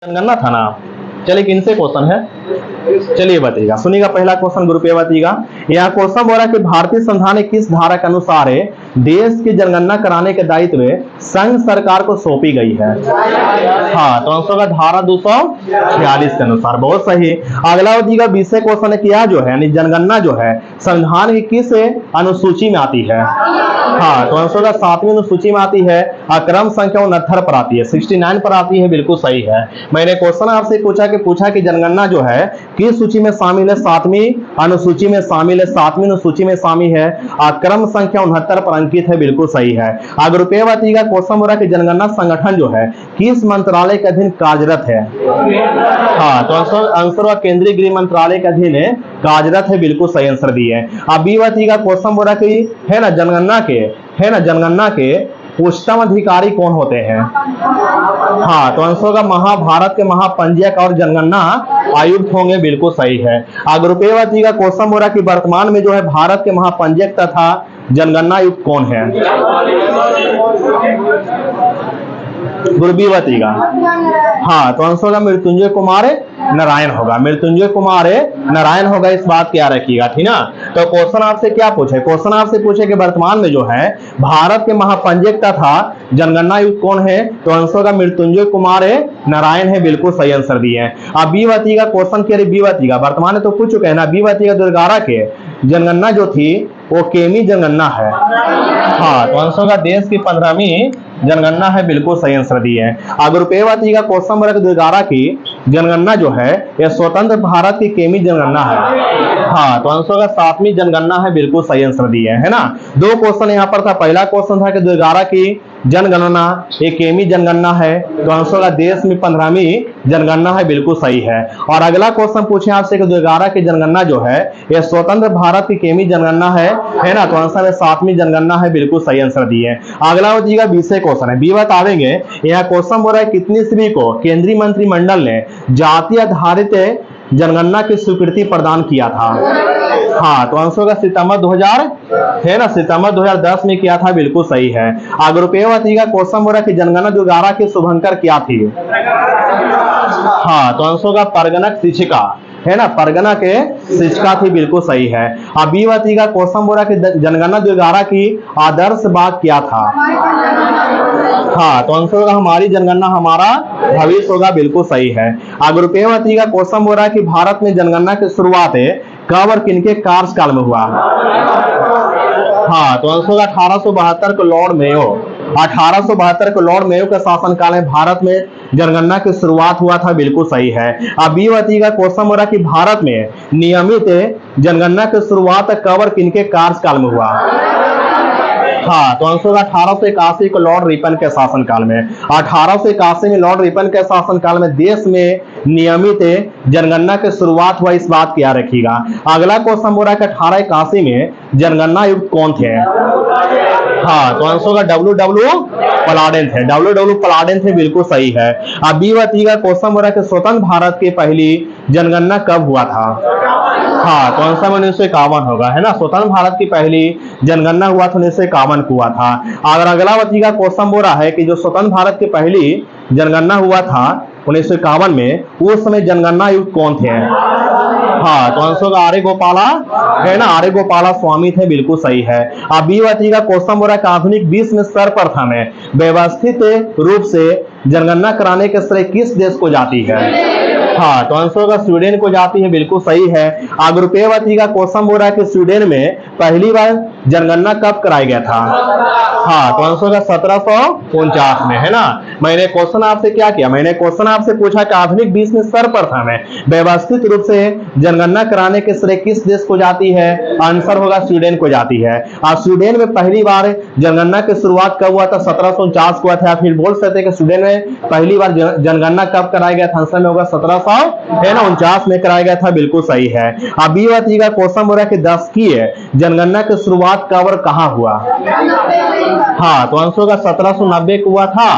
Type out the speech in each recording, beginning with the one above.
जनगणना था ना। चलिए किनसे क्वेश्चन है, चलिए बताइएगा। सुनिएगा पहला क्वेश्चन ग्रुप ए बताइएगा। यहाँ क्वेश्चन बोल रहा है कि भारतीय संविधान ने किस धारा के अनुसार देश की जनगणना कराने के दायित्व संघ सरकार को सौंपी गई है। हाँ, तो आंसर होगा धारा 246 के अनुसार। बहुत सही। अगला बताइएगा 20 क्वेश्चन है कि यह जो है यानी जनगणना जो है संविधान की किस अनुसूची में आती है। हाँ, तो आंसर होगा 7वीं अनुसूची में आती है, क्रम संख्या 69 पर आती है, 69 पर आती है। बिल्कुल सही है। मैंने क्वेश्चन आपसे पूछा कि जनगणना जो है किस सूची में शामिल है, 7वीं अनुसूची में शामिल है, 7वीं अनुसूची में शामिल है, क्रम संख्या 69 पर अंकित है। बिल्कुल सही है। अगर रुपये बताइएगा क्वेश्चन हो रहा है कि जनगणना संगठन जो है किस मंत्रालय के अधीन कार्यरत है। हाँ, तो आंसर हुआ केंद्रीय गृह मंत्रालय के अधीन कार्यरत है। बिल्कुल सही आंसर दिए। अब बी बताइएगा क्वेश्चन हो रहा है कि है ना जनगणना के उच्चतम अधिकारी कौन होते हैं। हाँ, तो आंसर होगा महाभारत के महापंजीयक और जनगणना आयुक्त होंगे। बिल्कुल सही है। अगर रुपये बताइएगा क्वेश्चन हो रहा है कि वर्तमान में जो है भारत के महापंजीयक तथा जनगणना आयुक्त कौन है। गुरबी बताइएगा। हाँ, तो आंसर होगा मृत्युंजय कुमार नारायण होगा। मृत्युंजय कुमार नारायण होगा। इस बात क्या रखिएगा, ठीक ना। तो क्वेश्चन आपसे क्या पूछे, क्वेश्चन आपसे पूछे कि वर्तमान में जो है भारत के महापंजीयक तथा जनगणना आयुक्त कौन है, तो आंसर होगा मृत्युंजय कुमार नारायण है। बिल्कुल सही आंसर दिए हैं। अब बी बताइएगा क्वेश्चन के बी बताइएगा वर्तमान में तो पूछ चुके हैं ना। बी बताइएगा दुर्गारा के जनगणना जो थी वो केमी जनगणना है। हाँ, तो आंसर होगा देश की 15वीं जनगणना है। बिल्कुल सही आंसर दिए हैं। अगर रुपये बताइएगा क्वेश्चन वर्ग दुर्गारा की जनगणना जो है यह स्वतंत्र भारत की केमी जनगणना है। हाँ, तो आंसर होगा 7वीं जनगणना है। बिल्कुल सही आंसर दिए है ना। दो क्वेश्चन यहाँ पर था। पहला क्वेश्चन था कि दुर्गारा की जनगणना एक केमी जनगणना है, तो आंसर होगा देश में 15वीं जनगणना है। बिल्कुल सही है। और अगला क्वेश्चन पूछे आपसे कि दुर्गारा की जनगणना जो है यह स्वतंत्र भारत की केमी जनगणना है ना, तो आंसर है 7वीं जनगणना है। बिल्कुल सही आंसर दिए। अगला हो जाएगा 20 क्वेश्चन है। बी बतावेंगे यह क्वेश्चन बोल रहा है कितनी ईस्वी को केंद्रीय मंत्रिमंडल ने जाति आधारित जनगणना की स्वीकृति प्रदान किया था। हाँ, तो आंसर होगा सितंबर 2000 है ना, सितंबर 2010 में किया था। बिल्कुल सही है। अगर रुपये बताइएगा क्वेश्चन बोल रहा है कि जनगणना दुर्गारा की शुभंकर क्या थी। हाँ, तो आंसर होगा परगणक शिक्षिका है ना, परगना के शिक्षिका थी। बिल्कुल सही है। अब बी बताइएगा क्वेश्चन बोल रहा है कि जनगणना दुर्गारा की आदर्श बात क्या था। हाँ, तो आंसर होगा हमारी जनगणना हमारा भविष्य होगा। बिल्कुल सही है। अगर रुपये बताइएगा क्वेश्चन बोल रहा है कि भारत में जनगणना की शुरुआत कब और किनके कार्यकाल में हुआ। हाँ, तो आंसर होगा 1872 को लॉर्ड मेयो, 1872 को लॉर्ड मेयो के शासनकाल में भारत में जनगणना की शुरुआत हुआ था। बिल्कुल सही है। अब बी बताइएगा क्वेश्चन हो रहा है कि भारत में नियमित जनगणना की शुरुआत कब और किनके कार्यकाल में हुआ। हाँ, तो आंसर होगा 1881 को लॉर्ड रिपन के शासनकाल में। 1881 में लॉर्ड रिपन के शासनकाल में देश में नियमित जनगणना की शुरुआत हुआ। इस बात की याद रखिएगा। अगला क्वेश्चन हो रहा है कि 1881 में जनगणना आयुक्त कौन थे। हाँ, तो आंसर होगा डब्ल्यू पलाडेन थे। डब्ल्यू पलाडेन थे। बिल्कुल सही है। अब बी बताइएगा क्वेश्चन हो रहा है कि स्वतंत्र भारत की पहली जनगणना कब हुआ था। हाँ, तो आंसर 1951 होगा है ना। स्वतंत्र भारत की पहली जनगणना हुआ था 1951 को हुआ था। अगर अगला बताइएगा क्वेश्चन बोल रहा है कि जो स्वतंत्र भारत की पहली जनगणना हुआ था 1951 में, उस समय जनगणना आयुक्त कौन थे। हाँ, तो आंसर होगा आर्य गोपाला है ना, आर्य गोपाला स्वामी थे। बिल्कुल सही है। अब बी बताइएगा क्वेश्चन बोल रहा है कि आधुनिक विश्व में सर्वप्रथम व्यवस्थित रूप से जनगणना कराने के श्रेय किस देश को जाती है। हाँ, तो आंसर होगा स्वीडन को जाती है। बिल्कुल सही है। अगर रुपये बताइएगा क्वेश्चन बोल रहा है कि स्वीडन में पहली बार जनगणना कब कराया गया था। हाँ, तो आंसर होगा 1749 में है ना। मैंने क्वेश्चन आपसे क्या किया, मैंने क्वेश्चन आपसे पूछा कि आधुनिक विश्व में सर्वप्रथम व्यवस्थित रूप से जनगणना कराने के श्रेय किस देश को जाती है। आंसर होगा स्वीडन को जाती है। और स्वीडन में पहली बार जनगणना की शुरुआत कब हुआ था, 1749 को हुआ था। फिर बोल सकते हैं कि स्वीडन में पहली बार जनगणना कब कराया गया था। आंसर में होगा 1749 में कराया गया था। बिल्कुल सही है। अब ये बताइएगा क्वेश्चन बोल रहा है कि 10वीं जनगणना की शुरुआत कब और कहां हुआ। हाँ, तो आंसर होगा 1790 को हुआ था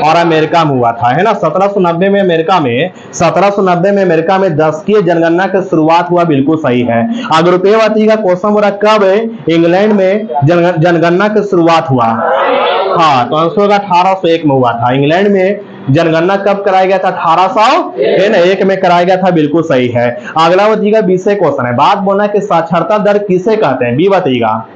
और अमेरिका में हुआ था है ना। 1790 में अमेरिका में 10वीं जनगणना की शुरुआत हुआ। बिल्कुल सही है। अगर रुपये बताइएगा क्वेश्चन हो रहा है कब इंग्लैंड में जनगणना की शुरुआत हुआ। हाँ, तो आंसर होगा 1801 में हुआ था। इंग्लैंड में जनगणना कब कराया गया था? 1801 में कराया गया था, बिल्कुल सही है। अगला बताइएगा 20 क्वेश्चन है, बात बोलना कि साक्षरता दर किसे कहते हैं? बी बताइएगा।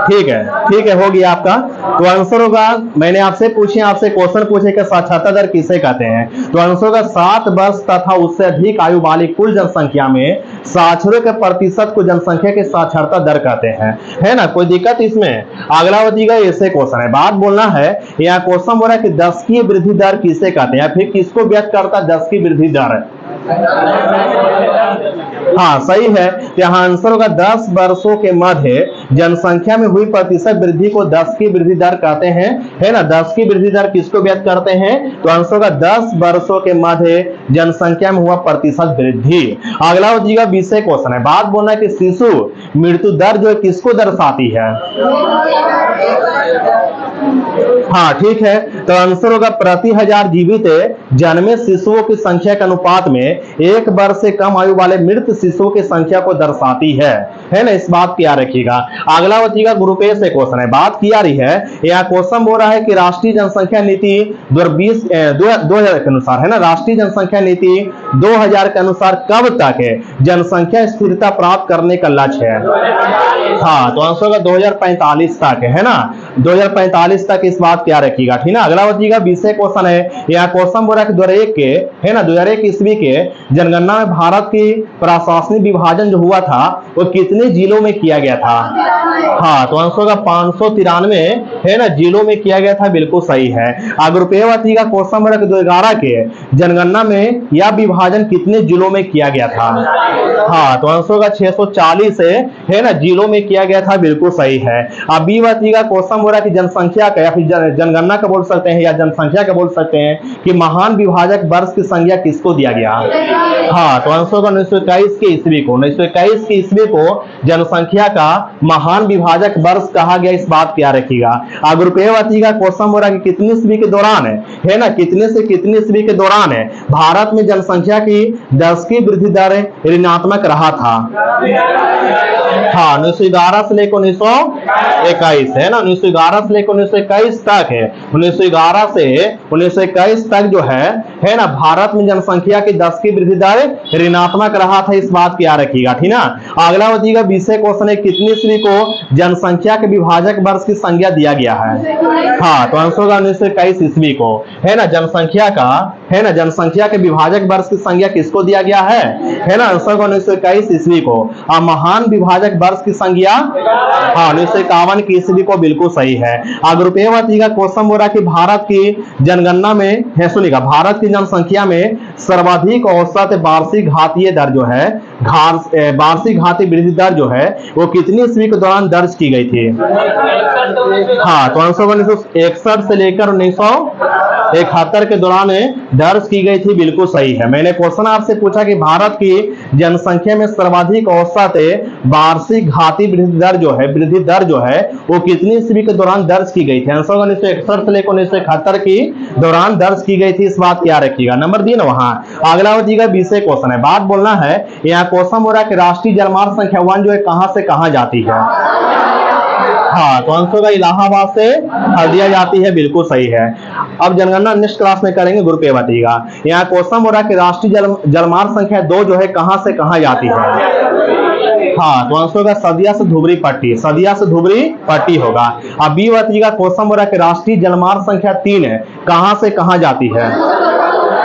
ठीक है, हो गया आपका। तो आंसर होगा, मैंने आपसे क्वेश्चन पूछे कि साक्षरता दर किसे कहते हैं, तो आंसर होगा 7 वर्ष तथा उससे अधिक आयु वाली कुल जनसंख्या में साक्षरों के प्रतिशत को जनसंख्या की साक्षरता दर कहते हैं, है ना? कोई दिक्कत इसमें? अगला बताइएगा ऐसे क्वेश्चन है, बात बोलना है, यहाँ क्वेश्चन बोला कि 10 की वृद्धि दर किसे कहते हैं, या फिर किसको व्यक्त करता है 10 की वृद्धि दर? हाँ, सही है। यहाँ आंसर होगा 10 वर्षों के मध्य जनसंख्या में हुई प्रतिशत वृद्धि को 10 की वृद्धि दर कहते हैं, है ना? 10 की वृद्धि दर किसको व्यक्त करते हैं? तो आंसर होगा 10 वर्षों के मध्य जनसंख्या में हुआ प्रतिशत वृद्धि। अगला हो जाएगा 20 क्वेश्चन है, बात बोलना है कि शिशु मृत्यु दर जो है किसको दर्शाती है? हाँ, ठीक है। तो आंसर होगा प्रति 1000 जीवित जन्मे शिशुओं की संख्या के अनुपात में 1 वर्ष से कम आयु वाले मृत शिशुओं की संख्या को दर्शाती है ना? इस बात की याद रखिएगा। अगला बताइएगा ग्रुप ए से क्वेश्चन है, बात की जा रही है, यहाँ क्वेश्चन बोल रहा है कि राष्ट्रीय जनसंख्या नीति 2000 के अनुसार, है ना, राष्ट्रीय जनसंख्या नीति 2000 के अनुसार कब तक जनसंख्या स्थिरता प्राप्त करने का लक्ष्य है? हाँ, तो आंसर होगा 2045 तक, है ना? 2045 तक इस बात क्या रखिएगा, ठीक है। अगला बताइएगा 20 क्वेश्चन है, यहाँ क्वेश्चन बोल रहा है कि 2001 के, है ना, 2001 ईस्वी के जनगणना में भारत की प्रशासनिक विभाजन जो हुआ था वो कितने जिलों में किया गया था? हाँ, तो आंसर होगा 593, है ना, जिलों में किया गया था, बिल्कुल सही है। अगर रुपये बताइएगा क्वेश्चन बोल रहा है कि 2011 के जनगणना में यह विभाजन कितने जिलों में किया गया था? हाँ, तो आंसर होगा 640 है ना, जिलों में किया गया था, बिल्कुल सही है। अब बी बताइएगा क्वेश्चन बोल रहा है कि जनसंख्या का या फिर जनगणना का बोल सकते हैं या जनसंख्या का बोल सकते हैं कि महान विभाजक वर्ष की संज्ञा किसको दिया गया? हाँ, तो आंसर होगा 1921 के ईस्वी को। 1921 के ईस्वी को जनसंख्या का महान विभाजक वर्ष कहा गया, इस बात क्या रखिएगा। अगर रुपये बताइएगा क्वेश्चन हो रहा है कि कितनी ईस्वी के दौरान है ना, कितने से कितनी ईस्वी के दौरान है भारत में जनसंख्या की 10 की वृद्धि दर ऋणात्मक रहा था? हाँ, 1911 से लेकर 1921, है ना, 1911 से लेकर 1921 तक है। 1911 से 1921 तक जो है ना, भारत में जनसंख्या की 10 की वृद्धि दर ऋणात्मक रहा था, इस बात की याद रखिएगा, ठीक ना। अगला बताइएगा 20 क्वेश्चन है, कितनी ईस्वी को जनसंख्या के विभाजक वर्ष की संज्ञा दिया गया है? हाँ, तो आंसर होगा 1921 ईस्वी को, है ना, जनसंख्या का, है ना, जनसंख्या के विभाजक वर्ष की संज्ञा किसको दिया गया है ना, आंसर होगा 1921 ईस्वी को। और महान विभाजक वर्ष की संज्ञा, हाँ, 1951 की ईस्वी को, बिल्कुल सही है। अगर रुपये बताइएगा क्वेश्चन बोल रहा कि भारत की जनगणना में, है सुनिएगा, भारत की जनसंख्या में सर्वाधिक औसत वार्षिक घातीय दर जो है, वार्षिक घातीय वृद्धि दर जो है वो कितनी ईस्वी के दौरान दर्ज की गई थी? हाँ, तो आंसर 1961 से लेकर 1971 के दौरान दर्ज की गई थी, बिल्कुल सही है। मैंने क्वेश्चन आपसे पूछा कि भारत की जनसंख्या में सर्वाधिक औसत वार्षिक घातीय वृद्धि दर जो है वो कितनी ईस्वी के दौरान दर्ज की गई थी? आंसर 1961 से लेकर 1971 की दौरान दर्ज की गई थी, इस बात क्या रखिएगा, नंबर दी ना वहां। अगला बताइएगा 20 क्वेश्चन है, बात बोलना है, यहाँ क्वेश्चन हो रहा है कि राष्ट्रीय जलमार्ग संख्या 1 जो है कहां से कहां जाती है? हाँ, तो आंसर होगा इलाहाबाद से हल्दिया जाती है, बिल्कुल सही है। अब जनगणना नेक्स्ट क्लास में करेंगे, ग्रुप ए बताइएगा। यहाँ क्वेश्चन हो रहा है कि राष्ट्रीय जलमार्ग संख्या 2 जो है कहां से कहां जाती है? हाँ, तो आंसर होगा सदिया से धुबरी पट्टी, सदिया से धुबरी पट्टी होगा। अब बी बताइएगा क्वेश्चन हो रहा है कि राष्ट्रीय जलमार्ग संख्या 3 है कहां से कहां जाती है?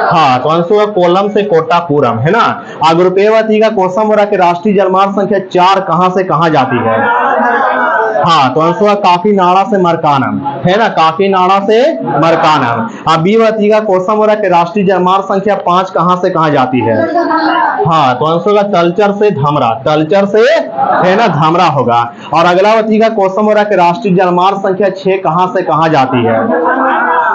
हाँ, तो आंसर होगा कोल्लम से कोट्टापुरम, है ना। अगर रुपये बताइएगा क्वेश्चन हो रहा है कि राष्ट्रीय जलमार्ग संख्या 4 कहां से कहां जाती है? हाँ, तो आंसर होगा काकीनाडा से मरकानम, है ना, काकीनाडा से मरकानम। अब बी बताइएगा क्वेश्चन हो रहा है कि राष्ट्रीय जलमार्ग संख्या 5 कहां से कहां जाती है? हाँ, तो आंसर होगा तलचर से धामरा, तलचर से, है ना, धामरा होगा। और अगला बताइएगा क्वेश्चन हो रहा है कि राष्ट्रीय जलमार्ग संख्या 6 कहां से कहां जाती है?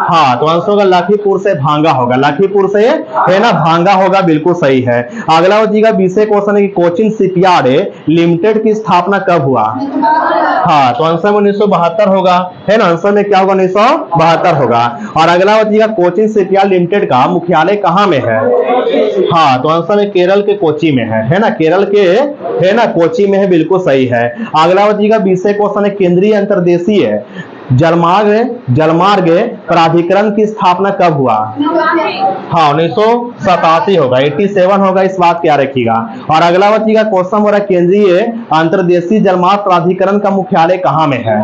हाँ, तो आंसर होगा लखीपुर से भांगा होगा, लखीपुर से, है ना, भांगा होगा, बिल्कुल सही है। अगला बताइएगा 20 क्वेश्चन है कि कोचिन शिपयार्ड लिमिटेड की स्थापना कब हुआ? हाँ, तो आंसर में 1972 होगा, है ना, आंसर में क्या होगा, 1972 होगा। और अगला बताइएगा कोचिन शिपयार्ड लिमिटेड का मुख्यालय कहाँ में है? हाँ, तो आंसर में केरल के कोची में है ना, केरल के, है ना, कोची में है, बिल्कुल सही है। अगला बताइएगा 20 क्वेश्चन है केंद्रीय अंतर्देशीय जलमार्ग प्राधिकरण की स्थापना कब हुआ? हाँ 1987 होगा, 87 होगा, इस बात क्या रखिएगा। और अगला बच्चेगा क्वेश्चन हो रहा है, केंद्रीय अंतर्देशीय जलमार्ग प्राधिकरण का मुख्यालय कहाँ में है?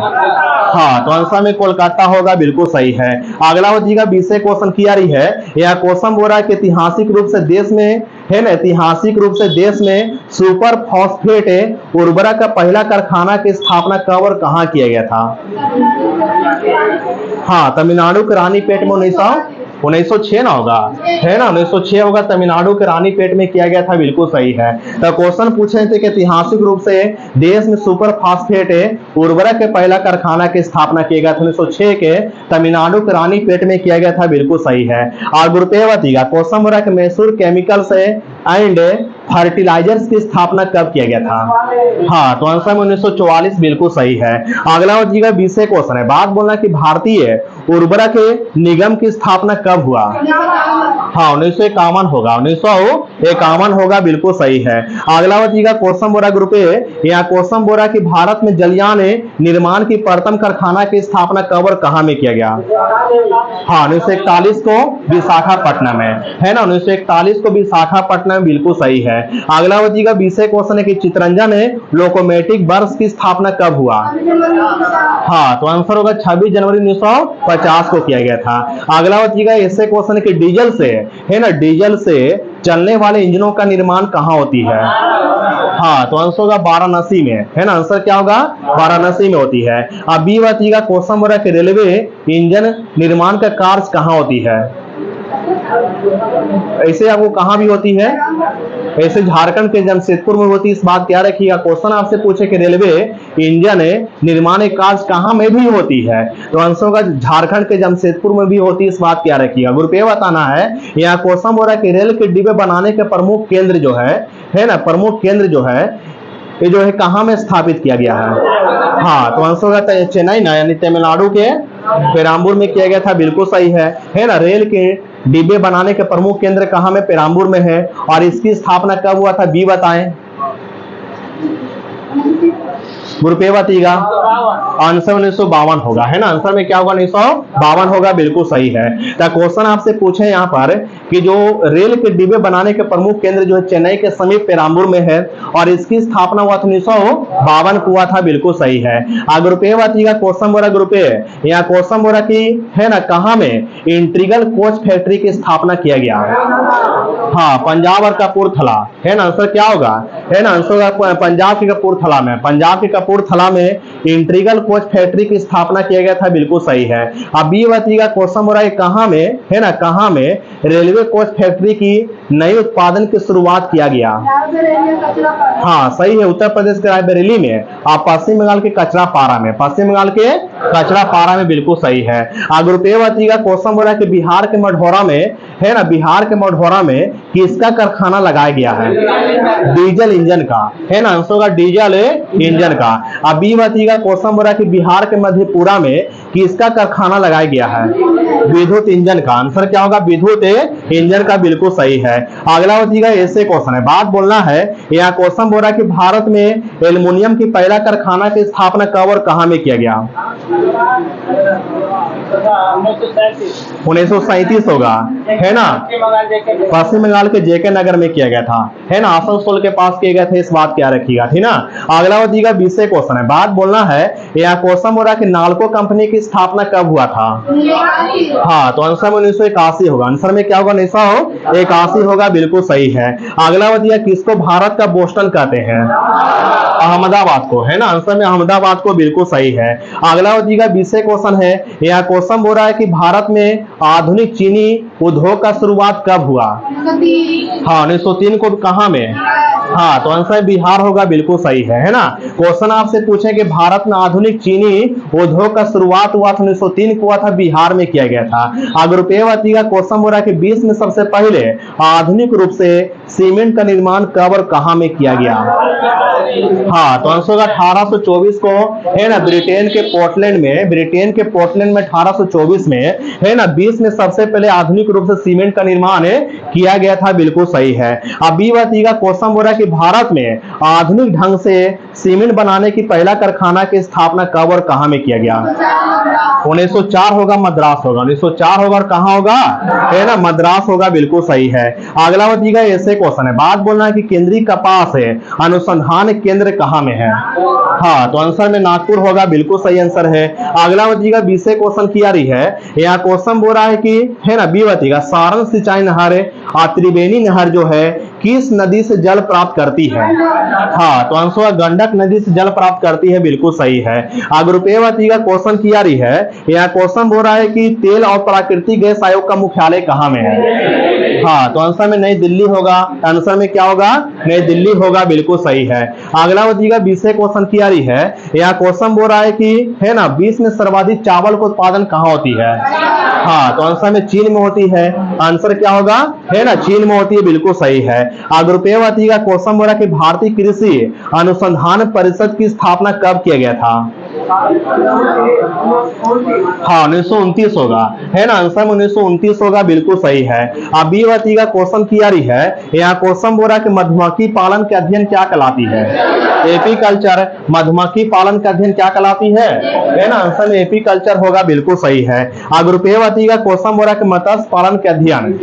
हाँ तो आंसर में कोलकाता होगा, बिल्कुल सही है। अगला बच्चेगा 20 क्वेश्चन किया रही है, यह क्वेश्चन हो रहा है कि ऐतिहासिक रूप से देश में है ना, ऐतिहासिक रूप से देश में सुपर फॉस्फेट उर्वरक का पहला कारखाना की स्थापना कब और कहां किया गया था? हाँ तमिलनाडु के रानीपेट में 1906 ना होगा, है ना, 1906 होगा, तमिलनाडु के रानीपेट में किया गया था, बिल्कुल सही है। तो क्वेश्चन पूछे थे कि ऐतिहासिक रूप से देश में सुपर फास्फेट उर्वरक के पहला कारखाना की स्थापना किया गया था 1906 के तमिलनाडु के रानीपेट में किया गया था, बिल्कुल सही है। और गुरुपेवती का क्वेश्चन हो रहा है कि मैसूर केमिकल्स एंड फर्टिलाइजर्स की स्थापना कब किया गया था? हाँ तो आंसर में 1944, बिल्कुल सही है। अगला बच्चेगा 20 क्वेश्चन है, बात बोलना कि भारतीय उर्वरक निगम की स्थापना कब हुआ? हाँ 1951 होगा, 1951 होगा, बिल्कुल सही है। अगला बच्चेगा क्वेश्चन बोरा ग्रुप ए, यहाँ क्वेश्चन बोरा कि भारत में जलयान निर्माण की प्रथम कारखाना की स्थापना कब और कहां में किया गया? हाँ 1941 को विशाखापट्टनम में, है ना, 1941 को विशाखापट्टनम में, बिल्कुल सही है। अगला बच्चेगा 20 क्वेश्चन है कि चितरंजन लोकोमोटिव वर्क्स की स्थापना कब हुआ? हाँ तो आंसर होगा 26 जनवरी 1950 को किया गया था। अगला बच्चेगा ऐसे क्वेश्चन है कि डीजल से, है ना, डीजल से चलने वाले इंजनों का निर्माण कहां होती है? हाँ तो आंसर होगा वाराणसी में, है ना, आंसर क्या होगा? वाराणसी में होती है। अब बी बच्चेगा क्वेश्चन हो रहा है कि रेलवे इंजन निर्माण का कार्य कहां होती है? ऐसे आपको कहां भी होती है? ऐसे झारखंड के जमशेदपुर में होती है, इस बात क्या रखिएगा। क्वेश्चन आपसे पूछे कि रेलवे इंजन निर्माण कार्य कहां में भी होती है, तो आंसर होगा झारखंड के जमशेदपुर में भी होती है, इस बात क्या रखिएगा। ग्रुप ए बताना है। यहाँ क्वेश्चन हो रहा है कि रेल के डिब्बे बनाने के प्रमुख केंद्र जो है ना, प्रमुख केंद्र जो है ये जो है कहां में स्थापित किया गया है? हाँ तो आंसर होगा चेन्नई ना, यानी तमिलनाडु के पेराम्बूर में किया गया था, बिल्कुल सही है ना। रेल के डिब्बे बनाने के प्रमुख केंद्र कहां में? पेराम्बूर में है। और इसकी स्थापना कब हुआ था? बी बताएं। ग्रुप ए बताइएगा, आंसर 1952 होगा, है ना, आंसर में क्या होगा? 1952 होगा, बिल्कुल सही है। तो क्वेश्चन आपसे पूछे यहाँ पर कि जो रेल के डिब्बे बनाने के प्रमुख केंद्र जो है चेन्नई के समीप पेराम्बूर में है और इसकी स्थापना हुआ था 1952 को हुआ था, बिल्कुल सही है। ग्रुप ए बताइएगा, क्वेश्चन बोला ग्रुप ए, यहाँ क्वेश्चन बोला कि है ना, कहां में इंटीग्रल कोच फैक्ट्री की स्थापना किया गया है? हाँ पंजाब और कपूरथला, है ना, आंसर क्या होगा? है ना, आंसर होगा पंजाब के कपूरथला में, पंजाब के कपूरथला में इंटीग्रल कोच फैक्ट्री की स्थापना किया गया था, बिल्कुल सही है। अब बी बताइएगा, क्वेश्चन हो रहा है कहां में, है ना, कहां में रेलवे कोच फैक्ट्री की नई उत्पादन की शुरुआत किया गया? हाँ सही है, उत्तर प्रदेश के रायबरेली में। आप पश्चिम बंगाल के कचरापारा में, पश्चिम बंगाल के कचरापारा में, बिल्कुल सही है। ग्रुप ए बताइएगा, क्वेश्चन हो रहा है कि बिहार के मढ़ौरा में, है ना, बिहार के मढ़ौरा में किसका कारखाना लगाया गया है? डीजल इंजन का, है ना, आंसर होगा डीजल इंजन का। अब बी बताइएगा, क्वेश्चन हो रहा है कि बिहार के मधेपुरा में किसका कारखाना लगाया गया है? विद्युत इंजन का, आंसर क्या होगा? विद्युत इंजन का, बिल्कुल सही है। अगला बताइएगा, ऐसे क्वेश्चन है, बात बोलना है। यहाँ क्वेश्चन बोल रहा है कि भारत में एल्युमिनियम की पहला कारखाना की स्थापना कब और कहां में किया गया? 1937 होगा, है ना, पश्चिम बंगाल के जेके नगर में किया गया था, है ना, आसनसोल के पास किया गया था, इस बात क्या रखिएगा, ठीक ना। अगला बताइएगा 20 क्वेश्चन है, बात बोलना है। यहाँ क्वेश्चन हो रहा है कि नालको कंपनी की स्थापना कब हुआ था? हाँ तो आंसर में 1981 होगा, आंसर में क्या होगा? 1981 होगा, बिल्कुल सही है। अगला बताइए, किसको भारत का बोस्टन कहते हैं? अहमदाबाद को, है ना, आंसर में अहमदाबाद को, बिल्कुल सही है। अगला बताइएगा 20 क्वेश्चन है। यहाँ क्वेश्चन हो रहा है कि भारत में आधुनिक चीनी उद्योग का शुरुआत कब हुआ? हाँ 1903 को, कहां में? हाँ तो आंसर बिहार होगा, बिल्कुल सही है ना। क्वेश्चन आपसे पूछे कि भारत में आधुनिक चीनी उद्योग का शुरुआत हुआ था 1903 को हुआ था, बिहार में किया गया था। ग्रुप ए बताइएगा, क्वेश्चन हो रहा है कि विश्व में सबसे पहले आधुनिक रूप से सीमेंट का निर्माण कब और कहां में किया गया? हाँ तो आंसर होगा 1824 को, है ना, ब्रिटेन के पोर्टलैंड में, ब्रिटेन के पोर्टलैंड में 1824 में, है ना, विश्व में सबसे पहले आधुनिक रूप से सीमेंट का निर्माण किया गया था, बिल्कुल सही है। अब बी बताइएगा क्वेश्चन बोल रहा है कि भारत में आधुनिक ढंग से सीमेंट बनाने की पहला कारखाना की स्थापना कब और कहां में किया गया? 1904 होगा, मद्रास होगा। 1904 होगा और कहां होगा? है ना, मद्रास होगा, बिल्कुल सही है। अगला बताइएगा ऐसे क्वेश्चन है, बात बोलना है कि केंद्रीय कपास है अनुसंधान केंद्र कहां में है? हाँ, तो आंसर में नागपुर होगा, बिल्कुल सही आंसर है। अगला बताइएगा बीस से क्वेश्चन किया रही है, यहाँ क्वेश्चन बोल रहा है कि है ना, बी बताइएगा सारण सिंचाई नहर त्रिवेणी नहर जो है किस नदी से जल प्राप्त करती है? हाँ, तो आंसर गंडक नदी से जल प्राप्त करती है, बिल्कुल सही है। अगर रुपये बताइएगा क्वेश्चन किया रही है, यहाँ क्वेश्चन बोल रहा है कि तेल और प्राकृतिक गैस आयोग का मुख्यालय कहां में है? हाँ, तो आंसर में नई दिल्ली होगा। आंसर में क्या होगा? नई दिल्ली होगा, बिल्कुल सही है। अगला बताइएगा 20 से क्वेश्चन किया रही है, यहाँ क्वेश्चन बोल रहा है कि है ना, 20 में सर्वाधिक चावल का उत्पादन कहां होती है? हाँ, तो आंसर में चीन में होती है। आंसर क्या होगा? है ना, चीन में होती है, बिल्कुल सही है। अगर रुपये बताइएगा क्वेश्चन बोला कि भारतीय कृषि अनुसंधान परिषद की स्थापना कब किया गया था? हाँ, 1929 होगा, है ना, आंसर में 1929 होगा, बिल्कुल सही है। अब बी बताइएगा क्वेश्चन किया रही है, यहाँ क्वेश्चन बोल रहा है कि मधुमक्खी पालन के अध्ययन क्या कहलाती है? एपीकल्चर। मधुमक्खी पालन का अध्ययन क्या कहलाती है ना, आंसर में एपीकल्चर होगा, बिल्कुल सही है। अगर रुपये बताइएगा क्वेश्चन बोल रहा है कि मत्स्य पालन के अध्ययन,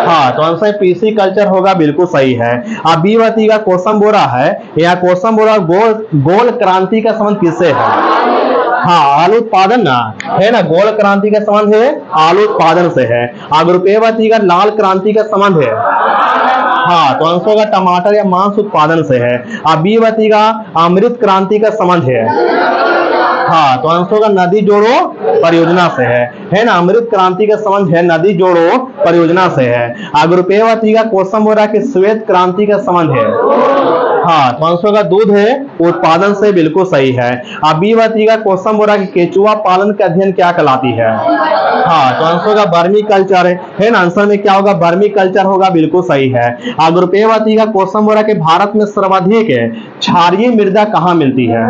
हाँ, तो आंसर पीसी कल्चर होगा, बिल्कुल सही है। अब बी बताइएगा क्वेश्चन बोल रहा है, यहाँ क्वेश्चन बोल रहा है गोल क्रांति का संबंध किससे है? हाँ, आलू उत्पादन ना, है ना, गोल क्रांति का संबंध है आलू उत्पादन से है। अगर रुपये बताइएगा लाल क्रांति का संबंध है, हाँ, तो आंसर होगा टमाटर या मांस उत्पादन से है। अब बी बताइएगा अमृत क्रांति का संबंध है, हाँ, तो आंसर होगा नदी जोड़ो परियोजना से है ना, अमृत क्रांति का संबंध है नदी जोड़ो परियोजना से है। अगर रुपये बताइएगा क्वेश्चन बोल रहा है कि श्वेत क्रांति का संबंध है, हाँ, तो आंसर होगा दूध है उत्पादन से, बिल्कुल सही है। अब बी बताइएगा क्वेश्चन बोल रहा है कि केचुआ पालन का अध्ययन क्या कहलाती है? हाँ, तो आंसर होगा बर्मी कल्चर है ना, आंसर में क्या होगा? बर्मी कल्चर होगा, बिल्कुल सही है। अगर रुपये बताइएगा क्वेश्चन बोल रहा है कि भारत में सर्वाधिक क्षारीय मृदा कहाँ मिलती है?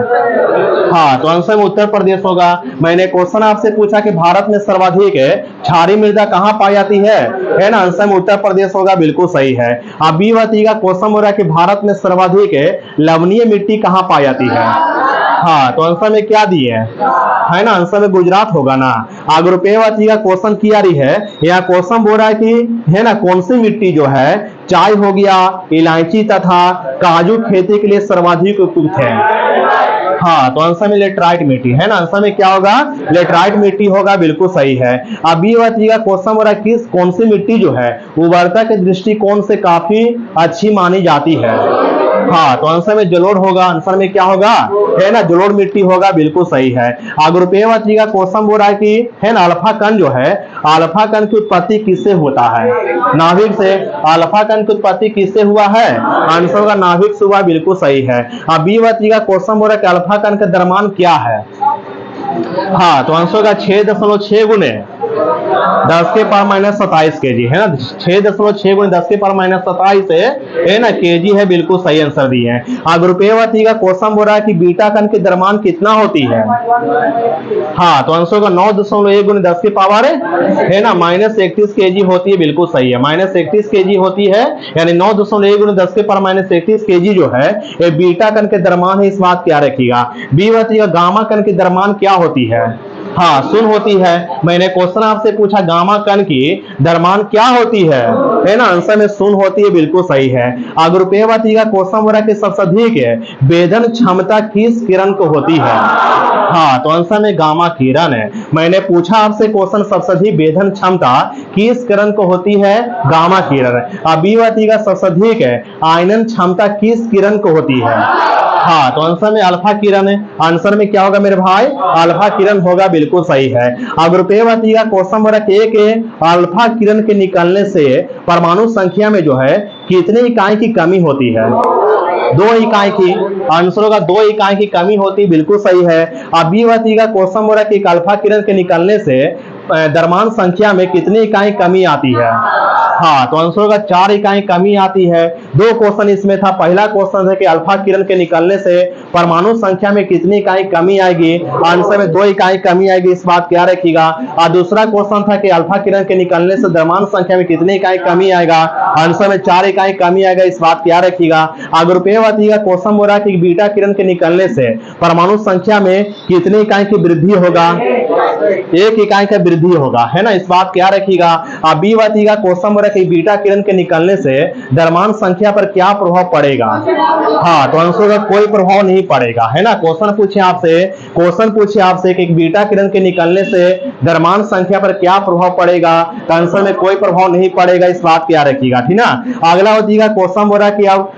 हाँ, तो आंसर में उत्तर प्रदेश होगा। मैंने क्वेश्चन आपसे पूछा कि भारत में सर्वाधिक क्षारीय मृदा कहाँ पाई जाती है ना, आंसर में उत्तर प्रदेश होगा, बिल्कुल सही है। अब बी बताइएगा क्वेश्चन बोल रहा है कि भारत में सर्वाधिक लवणीय मिट्टी कहाँ पाई जाती है? हाँ, तो आंसर में क्या दिए है ना, आंसर में गुजरात होगा ना। अगर रुपये बताइएगा क्वेश्चन किया रही है, यहाँ क्वेश्चन बोल रहा है कि है ना, कौन सी मिट्टी जो है चाय हो गया, इलायची तथा काजू खेती के लिए सर्वाधिक उपयुक्त है? हाँ, तो आंसर में लेटराइट मिट्टी है ना, आंसर में क्या होगा? लेटराइट मिट्टी होगा, बिल्कुल सही है। अब बी बताइएगा क्वेश्चन बोल रहा है किस कौन सी मिट्टी जो है उर्वरता के दृष्टिकोण से काफी अच्छी मानी जाती है? हाँ, तो आंसर में जलोढ़ होगा। आंसर में क्या होगा? है ना, जलोढ़ मिट्टी होगा, बिल्कुल सही है। अगर रुपये बताइएगा क्वेश्चन बोल रहा है कि है ना, अल्फा कण जो है, अल्फा कण की उत्पत्ति किससे होता है? नाभिक से। अल्फा कण की उत्पत्ति किससे हुआ है? आंसर होगा नाभिक से हुआ, बिल्कुल सही है। अब बी बताइएगा क्वेश्चन बोल रहा है कि अल्फा कण का द्रव्यमान क्या है? हाँ, तो आंसर होगा 6.6 गुने 10 के पावर माइनस 27 केजी है ना, 6.6 गुने 10 के पावर माइनस 27 है ना, केजी है, बिल्कुल सही आंसर दिए हैं। अगर रुपये बताइएगा क्वेश्चन बोल रहा है कि बीटा कण की द्रव्यमान कितना होती है? हाँ, तो आंसर होगा 9.1 गुने 10 के पावर है ना माइनस 31 केजी होती है, बिल्कुल सही है, माइनस 31 केजी होती है, यानी 9.1 गुने 10 के पावर माइनस 31 केजी जो है ये बीटा कण के द्रव्यमान है, इस बात क्या रखिएगा। बी बताइएगा गामा कण की द्रव्यमान क्या होती है? हाँ, शून्य होती है। मैंने क्वेश्चन आपसे पूछा गामा कण की द्रव्यमान क्या होती है ना, आंसर में शून्य होती है, बिल्कुल सही है। अगर रुपये बताइएगा क्वेश्चन हो रहा है कि सबसे अधिक वेधन क्षमता किस किरण को होती है? हाँ, तो आंसर में गामा किरण है। मैंने पूछा आपसे क्वेश्चन सबसे अधिक वेधन क्षमता किस किरण को होती है? गामा किरण। अब बी बताइएगा सबसे अधिक आयनन क्षमता किस किरण को होती है? हाँ, तो आंसर में अल्फा किरण है। आंसर में क्या होगा मेरे भाई? अल्फा किरण होगा, बिल्कुल सही है। अगर रुपये बताइएगा क्वेश्चन हो रहा है कि अल्फा किरण के निकलने से परमाणु संख्या में जो है कितने इकाई की कमी होती है? 2 इकाई की। आंसर होगा 2 इकाई की कमी होती, बिल्कुल सही है। अब बी बताइएगा क्वेश्चन हो रहा है कि अल्फा किरण के निकलने से द्रव्यमान संख्या में कितनी इकाई कमी आती है? हाँ, तो अंशों का 4 इकाई कमी आती है। 2 क्वेश्चन इसमें था। पहला क्वेश्चन है कि अल्फा किरण के निकलने से परमाणु संख्या में कितनी इकाई कमी आएगी। आंसर में 2 इकाई कमी आएगी, इस बात क्या रखिएगा। और दूसरा क्वेश्चन था कि अल्फा किरण के निकलने से द्रव्यमान संख्या में कितनी इकाई कमी आएगा। आंसर में 4 इकाई कमी आएगा, इस बात क्या रखिएगा। अगर का क्वेश्चन बोला कि बीटा किरण के निकलने से परमाणु संख्या में कितनी इकाई की वृद्धि होगा। 1 इकाई का वृद्धि होगा, है ना, इस बात क्या रखिएगा। अब बी वाती का क्वेश्चन बोला कि बीटा किरण के निकलने से द्रव्यमान संख्या पर क्या प्रभाव पड़ेगा। हाँ, तो आंसर का कोई प्रभाव नहीं पड़ेगा, है ना। क्वेश्चन पूछे आपसे कि बीटा किरण के निकलने से द्रव्यमान संख्या पर क्या प्रभाव पड़ेगा, तो आंसर में कोई प्रभाव नहीं पड़ेगा, इस बात क्या रखिएगा, ठीक ना। अगला होती है क्वेश्चन बोला कि अब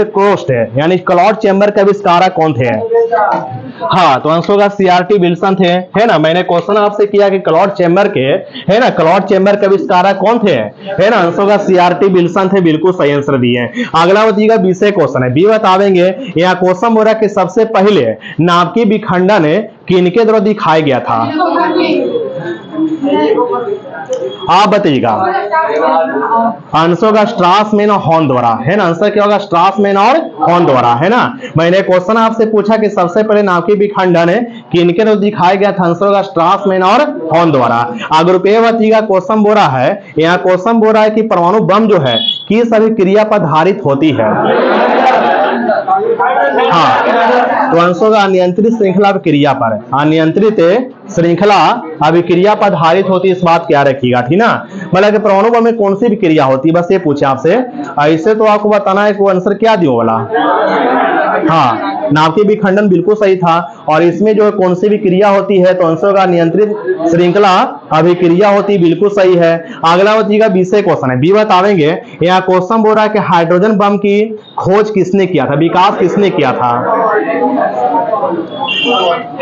क्रोस्ट है यानी क्लॉड चैम्बर के आविष्कारक कौन थे। हाँ, तो आंसर का सीआरटी विल्सन थे, है ना। मैंने क्वेश्चन आपसे किया कि क्लॉड चैम्बर के, है ना, क्लॉड चैम्बर के आविष्कारक कौन थे, है ना। आंसर का सीआरटी विल्सन थे, बिल्कुल सही आंसर दिए। अगला होती है 20 क्वेश्चन है, बी बतावेंगे। यहाँ क्वेश्चन बोला कि सबसे पहले नाभिकीय विखंडन किनके द्वारा दिखाया गया था। आप बताइएगा। आंसर का स्ट्रासमैन और हॉर्न द्वारा, है ना। आंसर क्या होगा, स्ट्रासमैन और हॉर्न द्वारा, है ना। मैंने क्वेश्चन आपसे पूछा कि सबसे पहले नाभिकीय विखंडन किनके द्वारा दिखाया गया था। आंसर का स्ट्रासमैन और हॉर्न द्वारा। अगर का क्वेश्चन बोल रहा है, यहाँ क्वेश्चन बोल रहा है कि परमाणु बम जो है किस अभिक्रिया पर आधारित होती है। हाँ, तो आंसर का अनियंत्रित श्रृंखला अभिक्रिया पर, अनियंत्रित श्रृंखला अभिक्रिया पर आधारित होती है, इस बात क्या रखिएगा, ठीक ना। मतलब कि परमाणु बम में कौन सी विक्रिया होती है, बस ये पूछे आपसे। ऐसे तो आपको बताना है कि आंसर क्या दियो वाला। हाँ, नाभिकीय विखंडन बिल्कुल सही था। और इसमें जो कौन सी भी क्रिया होती है, तो आंसर का नियंत्रित श्रृंखला अभिक्रिया होती है, बिल्कुल सही है। अगला होती है 20 क्वेश्चन है, बी बतावेंगे। यहाँ क्वेश्चन बोल रहा है कि हाइड्रोजन बम की खोज किसने किया था, विकास किसने किया था।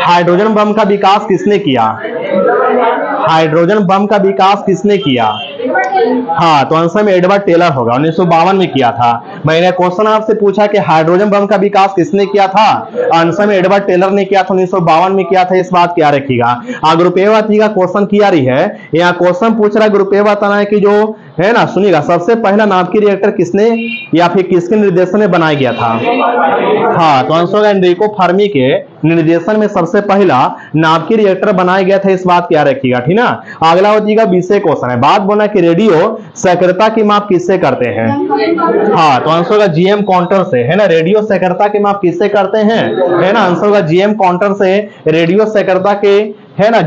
हाइड्रोजन बम का विकास किसने किया। हाइड्रोजन बम का विकास किसने किया। हाँ, तो आंसर में एडवर्ड टेलर होगा, 1952 में किया था। मैंने क्वेश्चन आपसे पूछा कि हाइड्रोजन बम का विकास किसने किया था। आंसर में एडवर्ड टेलर ने किया था, 1952 में किया था, इस बात क्या रखिएगा। ग्रुपेवाती का क्वेश्चन किया रही है। यहाँ क्वेश्चन पूछ रहा है, ग्रुपेवा बताना है कि जो है ना, सुनिएगा, सबसे पहला नाभिकीय रिएक्टर किसने या फिर किसके निर्देशन में बनाया गया था। हाँ, तो आंसर है एनरिको फर्मी के निर्देशन में सबसे पहला नाभिकीय रिएक्टर बनाया गया था, इस बात क्या रखिएगा, ठीक ना। अगला हो जाएगा 20 क्वेश्चन है, बात बोला कि रेडियो सक्रियता की माप किससे करते हैं। हाँ, तो आंसर का जीएम काउंटर से, है ना। रेडियो सक्रियता की माप किससे करते हैं, है ना। आंसर का जीएम काउंटर से रेडियो सक्रियता के, है ना,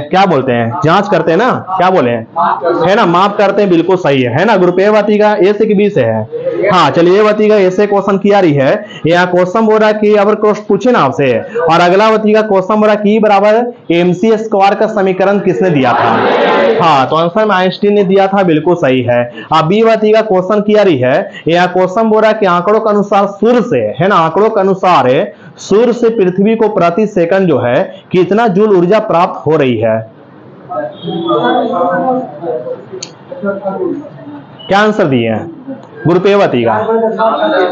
क्या बोलते हैं, जांच करते हैं ना, क्या बोले, है ना, माप करते हैं, बिल्कुल सही है ना। ग्रुप ए वाती का ए से कि बी से है। हाँ, चलिए वाती का ए से क्वेश्चन किया रही है। यहाँ क्वेश्चन बोल रहा है कि अगर क्वेश्चन पूछे ना आपसे, और अगला वाती का क्वेश्चन बोल रहा है कि बराबर MC स्क्वायर का समीकरण किसने दिया था। हाँ, तो आंसर में आइंस्टीन ने दिया था, बिल्कुल सही है। अब बी वाती का क्वेश्चन किया रही है। यहाँ क्वेश्चन बोल रहा है कि आंकड़ों के अनुसार सूर्य से, है ना, आंकड़ों के अनुसार सूर्य से पृथ्वी को प्रति सेकंड जो है कितना जूल ऊर्जा प्राप्त हो रही है। क्या आंसर दिए हैं गुरुपेवती का।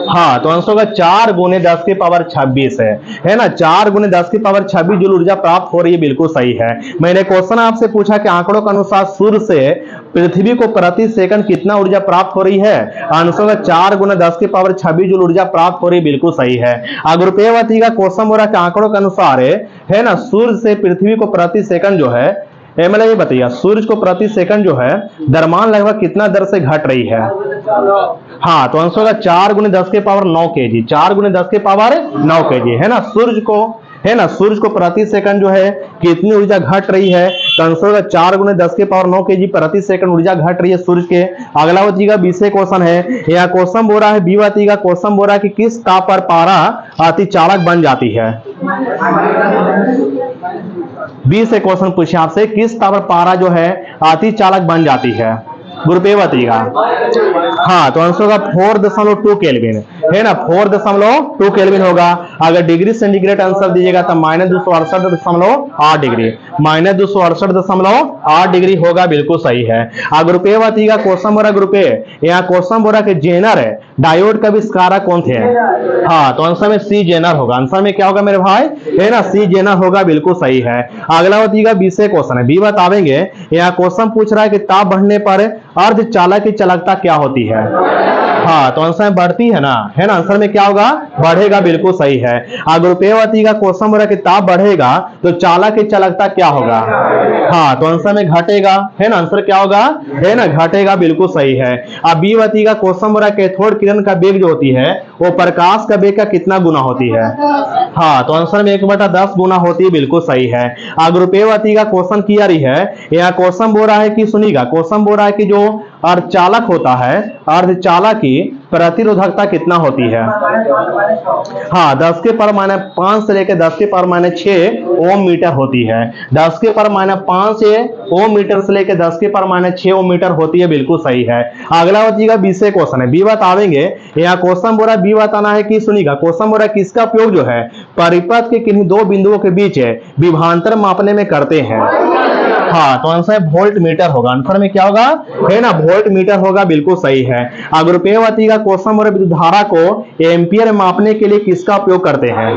हाँ, तो आंसर का 4 गुने 10 की पावर 26 है ना। 4 गुने 10 की पावर 26 जूल ऊर्जा प्राप्त हो रही है, बिल्कुल सही है। मैंने क्वेश्चन आपसे पूछा कि आंकड़ों के अनुसार सूर्य से पृथ्वी को प्रति सेकंड कितना ऊर्जा प्राप्त हो रही है। आंसर का 4 गुना 10 की पावर 26 जूल ऊर्जा प्राप्त हो रही है, बिल्कुल सही है। गुरुपेवती का क्वेश्चन हो रहा है कि आंकड़ों के अनुसार है ना, सूर्य से पृथ्वी को प्रति सेकंड जो है, मतलब ये बताइए, सूर्य को प्रति सेकंड जो है द्रव्यमान लगभग कितना दर से घट रही है। हाँ, तो आंसर का 4 गुने 10 के पावर 9 kg, 4 गुने 10 के पावर 9 kg, है ना। सूर्य को, है ना, सूर्य को प्रति सेकंड जो है कितनी ऊर्जा घट रही है, तो आंसर का 4 गुने 10 के पावर 9 kg प्रति सेकंड ऊर्जा घट रही है सूर्य के। अगला होगा 20 क्वेश्चन है। यह क्वेश्चन बोल रहा है, बी वाती का क्वेश्चन बोल रहा है कि किस ताप पर पारा अति चालक बन जाती है। 20 क्वेश्चन पूछे आपसे, किस ताप पर पारा जो है अति चालक बन जाती है गुरुपेवती का। हाँ, तो आंसर का 4.2 केल्विन, है ना 4.2 केल्विन होगा। अगर डिग्री सेंटीग्रेड आंसर दीजिएगा तो -268.8 डिग्री, -268.8 डिग्री होगा, बिल्कुल सही है। ग्रुप ए बताइएगा क्वेश्चन बोला ग्रुप ए, यहाँ क्वेश्चन बोला कि जेनर है डायोड का आविष्कारक कौन थे? हाँ, तो आंसर में सी जेनर होगा। आंसर में क्या होगा मेरे भाई? है ना सी जेनर होगा, बिल्कुल सही है। अगला बताइएगा 20 क्वेश्चन है, बी बतावेंगे। यहाँ क्वेश्चन पूछ रहा है कि ताप बढ़ने पर अर्धचालक की चालकता क्या होती है? हाँ, तो आंसर में बढ़ती है ना, है ना। आंसर में क्या होगा? बढ़ेगा, बिल्कुल सही है। ग्रुप ए बताइएगा क्वेश्चन बोला कि ताप बढ़ेगा तो चालक की चालकता क्या होगा? हाँ, तो आंसर में घटेगा, है ना। आंसर क्या होगा? है ना, घटेगा, बिल्कुल सही है। अब बी बताइएगा क्वेश्चन बोला कैथोड किरण का वेग जो होती है वो प्रकाश का वेग का कितना गुना होती है? हाँ, तो आंसर में 1/10 गुना होती है, बिल्कुल सही है। ग्रुप ए बताइएगा क्वेश्चन किया रही है, यहाँ क्वेश्चन बोल रहा है कि सुनिएगा, क्वेश्चन बोल रहा है कि जो अर्धचालक होता है, अर्धचालक की प्रतिरोधकता कितना होती है? हाँ, 10⁻⁵ से लेकर 10⁻⁶ ओम मीटर होती है। 10⁻⁵ ओम मीटर से लेकर 10⁻⁶ ओम मीटर होती है, बिल्कुल सही है। अगला बताइएगा 20 क्वेश्चन है, बी बतावेंगे। यहाँ क्वेश्चन बोला बी बताना है कि सुनिएगा, क्वेश्चन बोला किसका उपयोग जो है परिपथ के किन्हीं दो बिंदुओं के बीच विभवांतर मापने में करते हैं? हाँ, तो आंसर वोल्ट मीटर होगा। आंसर में क्या होगा? है ना, वोल्ट मीटर होगा, बिल्कुल सही है। ग्रुप ए बताइएगा क्वेश्चन बोले विद्युत धारा को एम्पियर मापने के लिए किसका उपयोग करते हैं?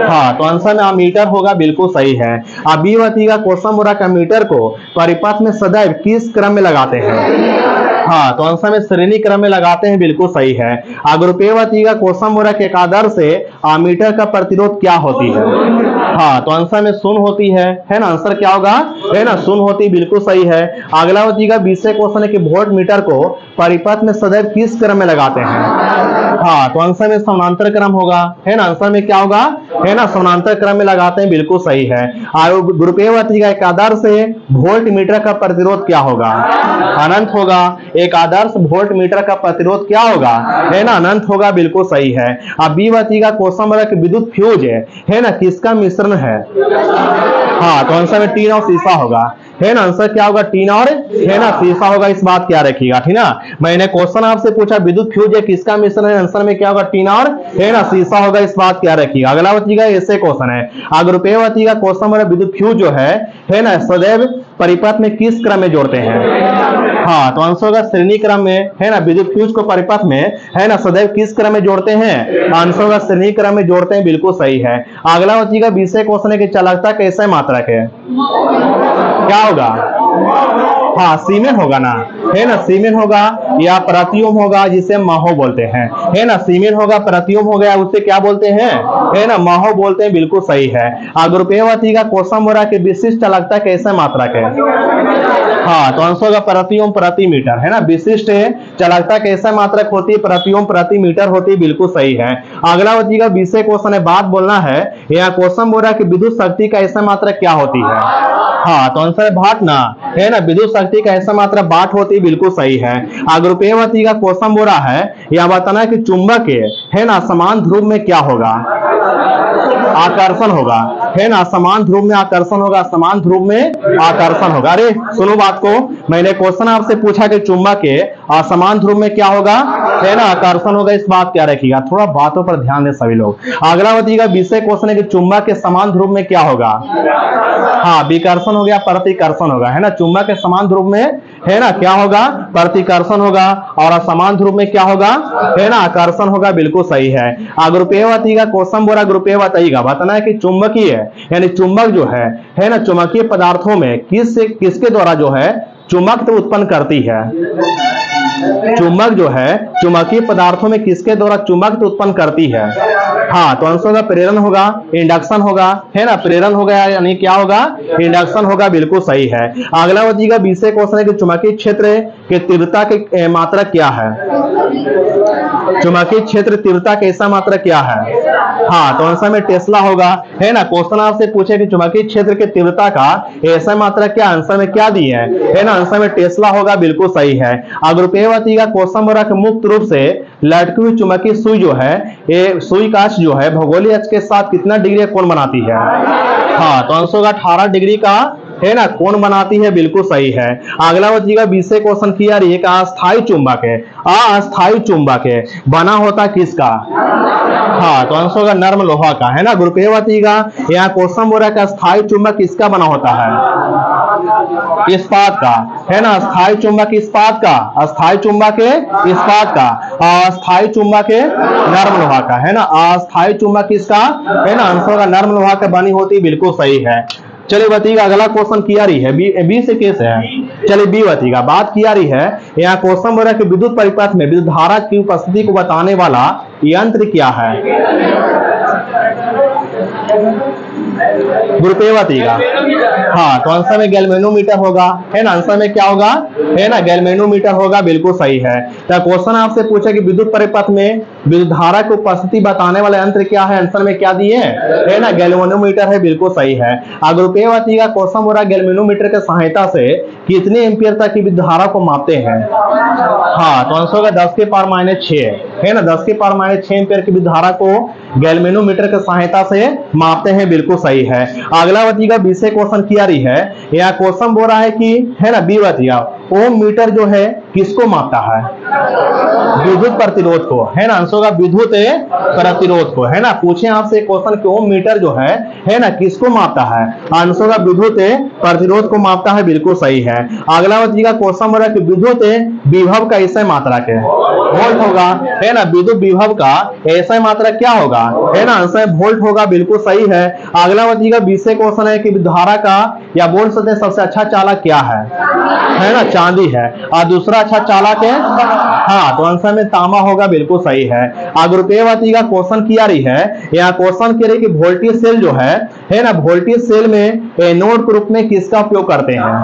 हाँ, तो आंसर में अमीटर होगा, बिल्कुल सही है। अब बी बताइएगा क्वेश्चन बोला मीटर को परिपथ में सदैव किस क्रम में लगाते हैं? हाँ, तो आंसर में श्रेणी क्रम में लगाते हैं, बिल्कुल सही है। ग्रुप ए बताइएगा क्वेश्चन बोला कि एक आदर्श से अमीटर का प्रतिरोध क्या होती है? हाँ, तो आंसर में शून्य होती है ना। आंसर क्या होगा? है ना, शून्य होती, बिल्कुल सही है। अगला बताइएगा 20 क्वेश्चन है कि वोल्ट मीटर को परिपथ में सदैव किस क्रम में लगाते हैं? हाँ, तो आंसर में समानांतर क्रम होगा, है ना। आंसर में क्या होगा? है ना, समानांतर क्रम में लगाते हैं, बिल्कुल सही है। ग्रुप ए बताइएगा एक आदर्श से वोल्ट मीटर का प्रतिरोध क्या होगा? अनंत होगा। एक आदर्श वोल्ट मीटर का प्रतिरोध क्या होगा? है ना, अनंत होगा, बिल्कुल सही है। अब बी बताइएगा क्वेश्चन बोला कि विद्युत फ्यूज है ना किसका मिश्रण है? हाँ, तो आंसर में टीन और सीसा होगा, है ना। आंसर क्या होगा? टीन और है ना सीसा होगा, इस बात क्या रखिएगा, ठीक ना। मैंने क्वेश्चन आपसे पूछा विद्युत फ्यूज है किसका मिश्रण है, आंसर में क्या होगा? टीन और है ना सीसा होगा, इस बात क्या रखिएगा। अगला बताइएगा ऐसे क्वेश्चन है, ग्रुप ए बताइएगा क्वेश्चन बोला विद्युत फ्यूज जो है ना सदैव परिपथ में किस क्रम में जोड़ते हैं? हाँ, तो आंसर होगा श्रेणी क्रम में, है ना। विद्युत फ्यूज को परिपथ में है ना सदैव किस क्रम में जोड़ते हैं? आंसर होगा श्रेणी क्रम में जोड़ते हैं, बिल्कुल सही है। अगला बताइएगा 20 क्वेश्चन है कि चालकता कैसे मात्रक है? क्या होगा? हाँ, सीमेन होगा ना, है ना। सीमेन होगा या प्रति ओम होगा, जिसे माहो बोलते हैं, है ना। सीमेन होगा, प्रति ओम हो गया, उससे क्या बोलते हैं? है ना, माहो बोलते हैं, बिल्कुल सही है। ग्रुप ए बताइएगा क्वेश्चन बोला कि विशिष्ट चालकता कैसे मात्रक है? हाँ, तो आंसर होगा प्रति ओम प्रति मीटर, है ना। विशिष्ट चालकता कैसे मात्रक होती है? प्रति ओम प्रति मीटर होती है, बिल्कुल सही है। अगला बताइएगा 20 क्वेश्चन है, बात बोलना है। यहाँ क्वेश्चन बोल रहा है कि विद्युत शक्ति का ऐसा मात्रक क्या होती है? हाँ, तो आंसर है वाट ना, है ना। विद्युत शक्ति का ऐसा मात्रा वाट होती है, बिल्कुल सही है। ग्रुप ए बताइएगा क्वेश्चन बोल रहा है, यह बताना है कि चुंबक है ना समान ध्रुव में क्या होगा? आकर्षण होगा, है ना। समान ध्रुव में आकर्षण होगा, समान ध्रुव में आकर्षण होगा। अरे सुनो बात को, मैंने क्वेश्चन आपसे पूछा कि चुंबक है समान ध्रुव में क्या होगा? है ना, आकर्षण होगा, इस बात क्या रखिएगा। थोड़ा बातों पर ध्यान दे सभी लोग। अगला बताइएगा 20 क्वेश्चन है कि चुंबक के समान ध्रुव में क्या होगा? हाँ, विकर्षण हो गया, प्रतिकर्षण होगा, है ना। चुंबक के समान ध्रुव में है ना क्या होगा? प्रतिकर्षण होगा, और असमान ध्रुव में क्या होगा? है ना, आकर्षण होगा, बिल्कुल सही है। ग्रुप ए बताइएगा क्वेश्चन बोला, ग्रुप ए बताइएगा बताना है कि चुंबकीय यानी चुंबक जो है ना चुंबकीय पदार्थों में किसके द्वारा जो है चुंबकत्व उत्पन्न करती है? चुंबक जो है चुंबकीय पदार्थों में किसके द्वारा चुंबकत्व उत्पन्न करती है? हाँ, तो आंसर होगा प्रेरण होगा, इंडक्शन होगा, है ना। प्रेरण हो गया यानी क्या होगा? इंडक्शन होगा, बिल्कुल सही है। अगला बताइएगा 20 क्वेश्चन है कि चुंबकीय क्षेत्र की तीव्रता की मात्रा क्या है? चुंबकीय क्षेत्र तीव्रता कैसा मात्रा क्या है? हाँ, तो आंसर में टेस्ला होगा, है ना। क्वेश्चन आपसे पूछे कि चुंबकीय क्षेत्र की तीव्रता का ऐसा मात्रा क्या, आंसर में क्या दी है ना। आंसर में टेस्ला होगा, बिल्कुल सही है। ग्रुप ए बताइएगा क्वेश्चन बोला कि मुक्त रूप से लटकी हुई चुंबकीय सुई जो है ये सुई कांच जो है भौगोलिक अक्ष के साथ कितना डिग्री कोण बनाती है? हाँ, तो आंसर होगा 18 डिग्री का है ना कौन बनाती है, बिल्कुल सही है। अगला बच्चीगा 20 क्वेश्चन किया रही है, अस्थायी चुंबक है, अस्थायी चुंबक है, बना होता किसका? हाँ, तो आंसर होगा नर्म लोहा का, है ना। ग्रुप ए बतीगा, यहाँ क्वेश्चन बोल रहा है कि अस्थायी चुंबक किसका बना होता है? इस्पात का, है ना। अस्थायी चुंबक इस्पात का, अस्थायी चुंबक इस्पात का, अस्थायी चुंबक नर्म लोहा का, है ना। अस्थायी चुंबक किसका, है ना। आंसर होगा नर्म लोहा का बनी होती, बिल्कुल सही है। चलिए बताइएगा, अगला क्वेश्चन किया रही है, बी से कैसे है? चलिए बी बताइएगा, बात किया रही है, यहाँ क्वेश्चन बोल रहा है कि विद्युत परिपथ में विद्युत धारा की उपस्थिति को बताने वाला यंत्र क्या है? ग्रुप ए बताइएगा। हाँ, तो आंसर में गैल्वेनोमीटर होगा, है ना। आंसर में क्या होगा, है ना, गैल्वेनोमीटर होगा, बिल्कुल सही है। तो क्वेश्चन आपसे पूछा कि विद्युत परिपथ में विद्युत धारा की उपस्थिति बताने वाला यंत्र क्या है? आंसर में क्या दिए, है ना, गैल्वेनोमीटर है, बिल्कुल सही है। ग्रुप ए बताइएगा, क्वेश्चन हो रहा है गैल्वेनोमीटर की सहायता से कितने एम्पियर तक की विद्युत धारा को मापते हैं? हाँ, तो आंसर होगा 10 के पावर -6, है ना। 10 के पावर -6 एम्पियर की विद्युत धारा को गैल्वेनोमीटर की सहायता से मापते हैं, बिल्कुल सही है। अगला बतिएगा 20 क्वेश्चन किया रही है, यह क्वेश्चन बोल रहा है कि, है ना, बी बतिएगा, ओम मीटर जो है किसको मापता है? विद्युत प्रतिरोध को, है ना। आंसर होगा विद्युत प्रतिरोध को, है ना। पूछे आपसे क्वेश्चन कि ओम मीटर जो है ना, किसको मापता है? आंसर होगा विद्युत प्रतिरोध को मापता है, बिल्कुल सही है। अगला बतिएगा क्वेश्चन बोल रहा है कि विद्युत विभव का ऐसा मात्रक है, वोल्ट होगा, है ना। विद्युत विभव का ऐसा मात्रक क्या होगा, है ना। आंसर वोल्ट होगा, बिल्कुल सही है। अगला बतिएगा 20 क्वेश्चन है कि धारा का या बोल सकते हैं सबसे अच्छा चालक क्या है ना, चांदी है। और दूसरा अच्छा चालक है, हाँ, तो आंसर में तांबा होगा, बिल्कुल सही है। ग्रुप ए बतिएगा क्वेश्चन किया रही है, यहाँ क्वेश्चन कह रही कि वोल्टेज सेल जो है ना, वोल्टेज सेल में एनोड के रूप में किसका उपयोग करते हैं?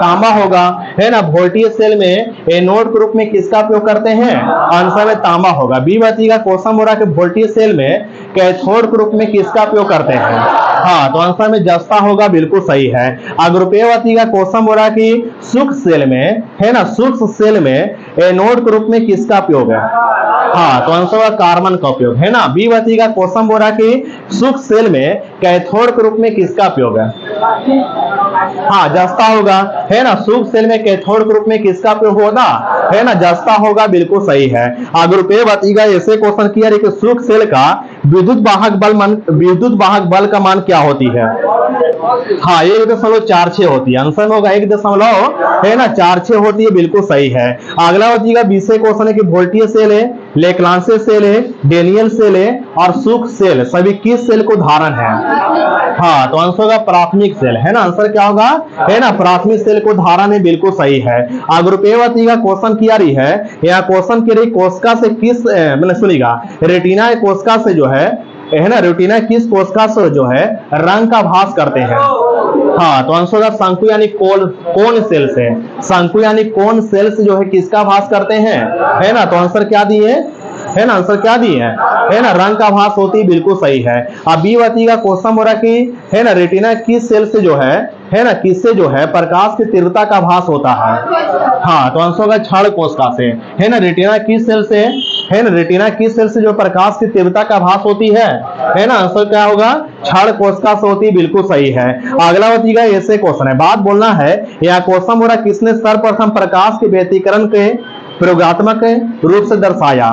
तांबा होगा, है ना। वोल्टेज सेल में एनोड के रूप में किसका उपयोग करते हैं? आंसर में तांबा होगा। बी बतिएगा क्वेश्चन हो रहा है कि वोल्टेज सेल में कैथोड के रूप में किसका उपयोग करते हैं? हाँ, तो आंसर में जस्ता होगा, बिल्कुल सही है। ग्रुप ए बतिएगा क्वेश्चन हो रहा है कि सूक्ष्म सेल में, है ना, सूक्ष्म सेल में एनोड के रूप में किसका उपयोग है? हाँ, तो आंसर होगा कार्बन का उपयोग, है ना। बी बतिएगा क्वेश्चन बोल रहा है कि सूक्ष्म सेल में कैथोड के रूप में किसका उपयोग है? हाँ, जस्ता होगा, है ना। सूक्ष्म सेल में कैथोड के रूप में किसका उपयोग होगा, है ना, जस्ता होगा, बिल्कुल सही है। ग्रुप ए बतिएगा ऐसे क्वेश्चन किया कि सूक्ष्म सेल का विद्युत वाहक बल का मान क्या होती है? हाँ, 1.46 होती है। आंसर में होगा 1, है ना, 46 होती है, बिल्कुल सही है। अगला बतिएगा 20 क्वेश्चन है कि वोल्टेज सेल है, लेक्लांसे सेल है, डेनियल सेल है और सूक्ष्म सेल सभी किस सेल को धारण है? हाँ, तो आंसर होगा प्राथमिक सेल, है ना। आंसर क्या होगा, है ना, प्राथमिक सेल को धारण है, बिल्कुल सही है। ग्रुप ए बतिएगा क्वेश्चन किया रही है, यह क्वेश्चन की रही कोशिका से किस, मतलब सुनिएगा, रेटिना कोशिका से जो है ना, रेटिना किस कोशिका से जो है रंग का भास करते हैं? हाँ, तो आंसर होगा शंकु यानी कोन सेल से, शंकु यानी कोन सेल से जो है किसका भास करते हैं, है ना। तो आंसर क्या दिए, है ना, आंसर क्या दिए है ना, रंग का भास होती, बिल्कुल सही है। अब बी बतिएगा क्वेश्चन हो रहा कि, है ना, रेटिना किस सेल से जो है ना, किससे जो है प्रकाश की तीव्रता का भास होता है? हाँ, तो आंसर होगा क्षण कोशिका से, है ना। रेटिना किस सेल से, है ना, रेटिना किस सेल से जो प्रकाश की तीव्रता का भास होती है ना। आंसर क्या होगा, क्षण कोशिका से होती, बिल्कुल सही है। अगला बतिएगा ऐसे क्वेश्चन है, बात बोलना है, यह क्वेश्चन हो रहा किसने सर्वप्रथम प्रकाश के व्यतिकरण के प्रयोगात्मक रूप से दर्शाया?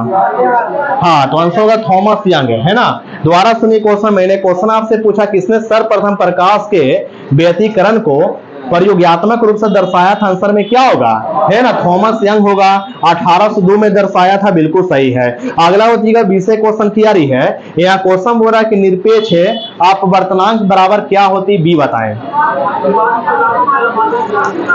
हाँ, तो आंसर होगा थॉमस यंग, है ना। दोबारा सुनिए क्वेश्चन, मैंने क्वेश्चन आपसे पूछा किसने सर्वप्रथम प्रकाश के व्यतिकरण को प्रयोगात्मक रूप से दर्शाया था? आंसर में क्या होगा, है ना, थॉमस यंग होगा, 1802 में दर्शाया था, बिल्कुल सही है। अगला बतिएगा 20 क्वेश्चन किया रही है, यह क्वेश्चन बोल रहा है कि निरपेक्ष अपवर्तनांक बराबर क्या होती? बी बताएं।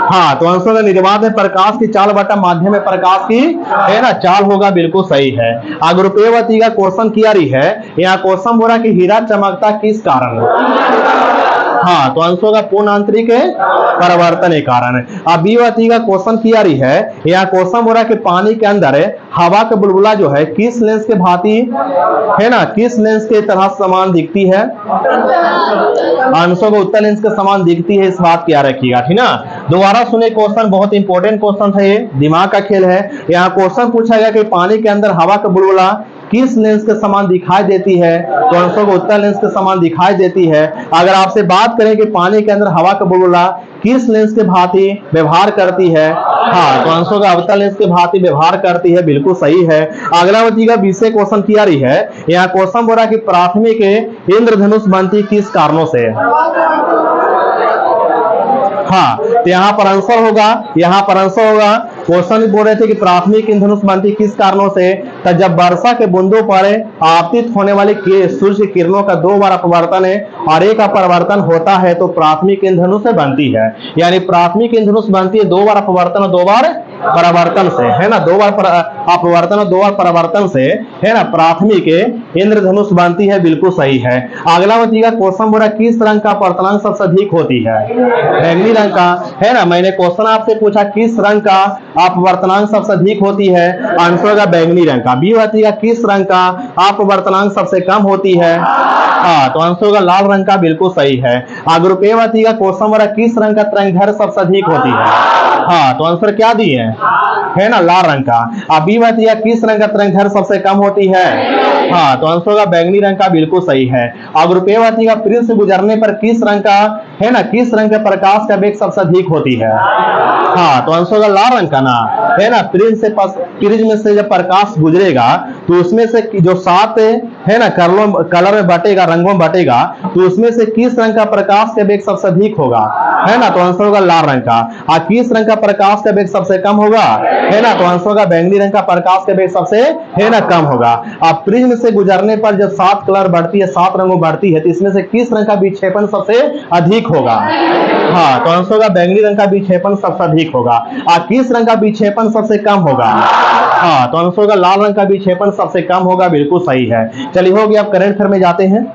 हाँ, तो आंसर है निर्वात में प्रकाश की चाल बटा माध्यम में प्रकाश की, है ना, चाल होगा, बिल्कुल सही है। ग्रुप ए बतिएगा क्वेश्चन किया रही है, यह क्वेश्चन बोल रहा है कि हीरा चमकता किस कारण? हाँ, तो आंसर होगा पूर्ण आंतरिक परिवर्तन के कारण। अब बी बतिएगा क्वेश्चन किया रही है, यह क्वेश्चन हो रहा है कि पानी के अंदर हवा का बुलबुला जो है किस लेंस के भांति, है ना, किस लेंस के तरह समान दिखती है? आंसर को उत्तर लेंस के समान दिखती है, इस बात की याद रखिएगा, ठीक ना। दोबारा सुने क्वेश्चन, बहुत इंपॉर्टेंट क्वेश्चन है, ये दिमाग का खेल है। यहाँ क्वेश्चन पूछा गया कि पानी के अंदर हवा का बुलबुला किस लेंस के समान दिखाई देती है? तो आंसर होगा उत्तल लेंस के समान दिखाई देती है। अगर आपसे बात करें कि पानी के अंदर हवा का बुलबुला किस लेंस के भांति व्यवहार करती है? हाँ, तो आंसर होगा अवतल लेंस के भांति व्यवहार करती है, बिल्कुल सही है। अगला बच्चीगा 20 क्वेश्चन किया रही है। यहाँ क्वेश्चन बोला कि प्राथमिक इंद्रधनुष बनती किस कारणों से? हाँ, तो यहाँ पर आंसर होगा क्वेश्चन बोल रहे थे कि प्राथमिक इंद्रधनुष बनती किस कारणों से? तो जब वर्षा के बूंदों पर आपतित होने वाले सूर्य की किरणों का 2 बार अपवर्तन है और एक अपवर्तन होता है तो प्राथमिक इंद्रधनुष बनती है। यानी प्राथमिक इंद्रधनुष बनती है 2 बार अपवर्तन और 2 बार परावर्तन से, है ना। 2 बार अपवर्तन और 2 बार परावर्तन से, है ना, प्राथमिक इंद्रधनुष बनती है, बिल्कुल सही है। अगला बच्चीगा क्वेश्चन बोला किस रंग का अपवर्तनांक सबसे अधिक होती है? बैंगनी रंग का, है ना। मैंने क्वेश्चन आपसे पूछा किस रंग का अपवर्तनांक सबसे अधिक होती है? आंसर होगा बैंगनी रंग का। बी बच्चीगा किस रंग का अपवर्तनांक सबसे कम होती है? हाँ, तो आंसर होगा लाल रंग का, बिल्कुल सही है। ग्रुप ए बच्चीगा क्वेश्चन बोला किस रंग का तरंगदैर्घ्य सबसे अधिक होती है? हाँ, तो आंसर क्या दिए है ना, लाल रंग का। अब बी बच्चीगा किस रंग का तरंगदैर्घ्य सबसे कम होती है? हाँ, तो आंसर होगा बैंगनी रंग का, बिल्कुल सही है। ग्रुप ए बच्चीगा प्रिज्म से गुजरने पर किस रंग का, है ना, किस रंग के प्रकाश का वेग सबसे अधिक होती है? हाँ, तो आंसर होगा लाल रंग का ना, है ना। प्रिज्म से जब प्रकाश गुजरेगा तो उसमें से जो 7 है ना कलर में बटेगा, रंगों में बटेगा, तो उसमें से किस रंग का प्रकाश का वेग सबसे अधिक होगा? है ना, तो आंसर होगा लाल रंग का। और किस रंग का प्रकाश का वेग सबसे कम होगा? है ना, तो आंसर होगा बैंगनी रंग का प्रकाश का वेग सबसे, है ना, कम होगा। अब प्रिज्म से गुजरने पर जब 7 कलर बढ़ती है, 7 रंगों बढ़ती है, तो इसमें से किस रंग का विक्षेपण सबसे अधिक होगा? हाँ, तो आंसर होगा बैंगनी रंग का विक्षेपण सबसे अधिक होगा। और किस रंग का विक्षेपण सबसे कम होगा? हाँ, तो आंसर होगा लाल रंग का विक्षेपण सबसे कम होगा, बिल्कुल सही है। चलिए हो गया, अब करंट अफेयर में जाते हैं।